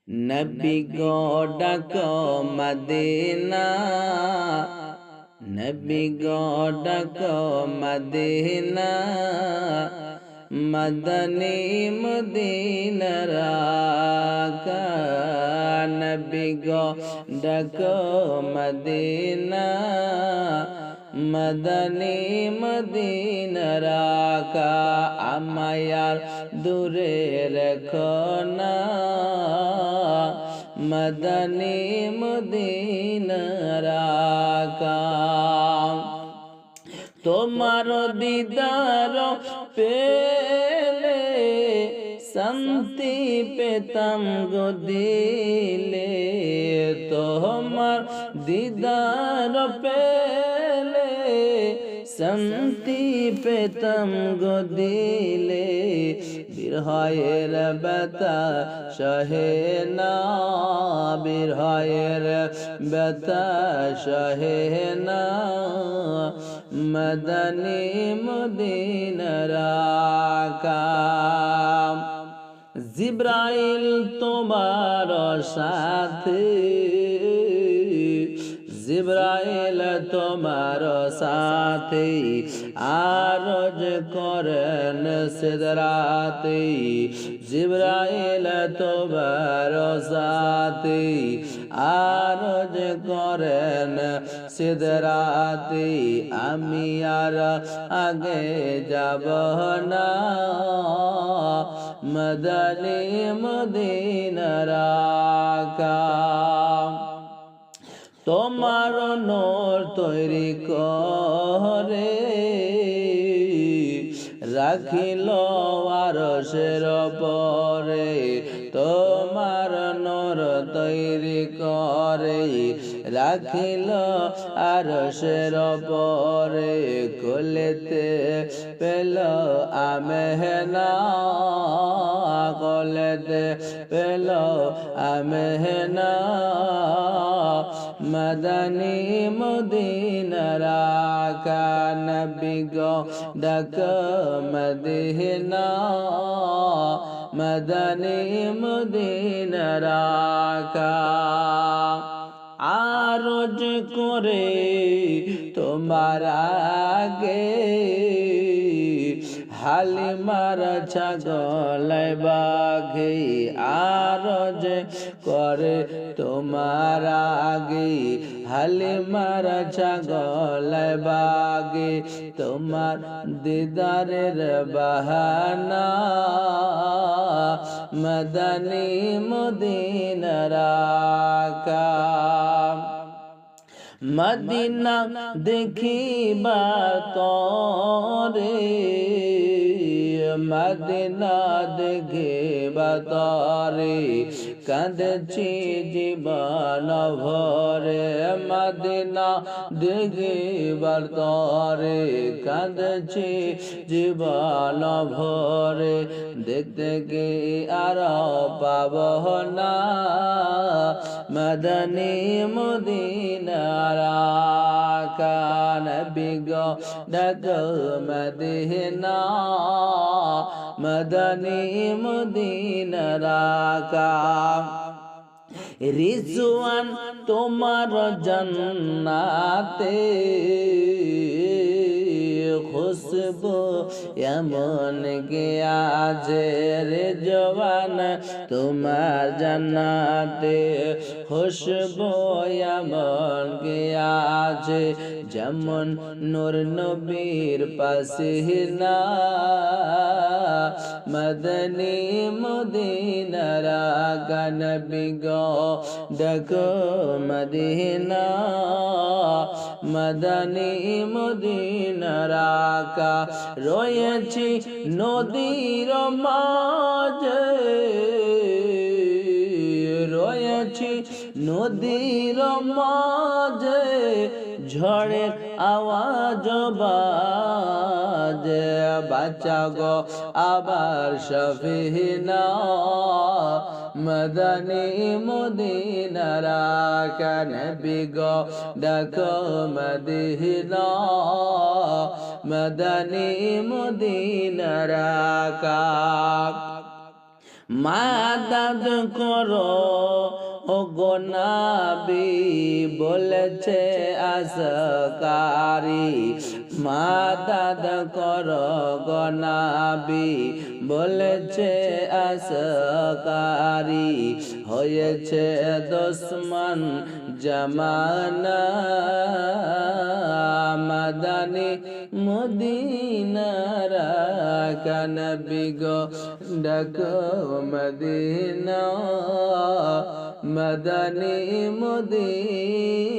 নবী গো ডাক মদিনা, নবী গো ডাক মদিনা, মদনী মদিনার আকা। নবী গো ডাক মদিনা, মদনী মদিনার আকা। আমায়ার দূরে রেখো না, মদনী মদিনার আকা। তোমার দিদার পেলে শান্তি পেতাম গো দিলে, তোমার দিদার পেলে শান্তি পেতাম গো দিলে। বিরহের ব্যথা সহে না, বিরহের ব্যথা সহে না, মদনী মদিনার আকা। জিব্রাইল তোমার সাথে, জিব্রাইল তোমার সাথে আরজ করেন সিদরাতে। জিব্রাইল তোমার সাথে আরজ করেন সিদরাতে। আমি আর আগে যাব না, মদনী মদিনার আকা। তোমার নূর তৈরি করে রাখিল আরশের পরে, তোমার নূর তৈরি করে রাখিল আরশের পরে। কোলেতে পেল আমেনা, কোলেতে পেল আমেনা, মদনী মদিনার আকা। নবী গো ডাক মদিনা, মদনী মদিনার আকা। আরজ করে তোমার আগে হালিমার ছাগল বাঘে। আরজ করে তোমার আগে হালিমার ছাগল বাঘে। তোমার দিদারের বাহানা, মদনী মদিনার আকা। মদিনা দেখিবার তরে, মদিনা দেখিবার তরে কাঁদছি জীবন ভরে। মদিনা দেখিবার তরে কাঁদছি জীবন ভরে। দেখতে গে আর পাব না, মদনী মদিনার আকা। নবী গো ডাক মদিনা, মদনী মদিনার আকা। রিজওয়ান তোমার জান্নাতে, খুশবু এমন গিয়াজ রিজওয়ান তোমার জান্নাতে। খুশবু এমন গিয়াজ যেমন নূর নবীর পাসিনা, মদনী মদিনার আকা। নবী গো ডাক মদিনা, মদনী মদিনার আকা। রয়েছি নদীর মাঝে, রয়েছি নদীর মাঝে, ঝড়ের আওয়াজ বাজে। বাঁচা গো আবার সফিনা, মদনী মদিনার আকা। নবী গো ডাক মদিনা, মদনী মদিনার আকা। মাদাদ করো ও গো নবী বলেছে আসকারি মাদাদ করো গো নবী বলেছে আসকারি হয়েছে দুশমন জামানা মাদানী মদিনার নবী গো ডাকো মদিনা মদনী মদিনা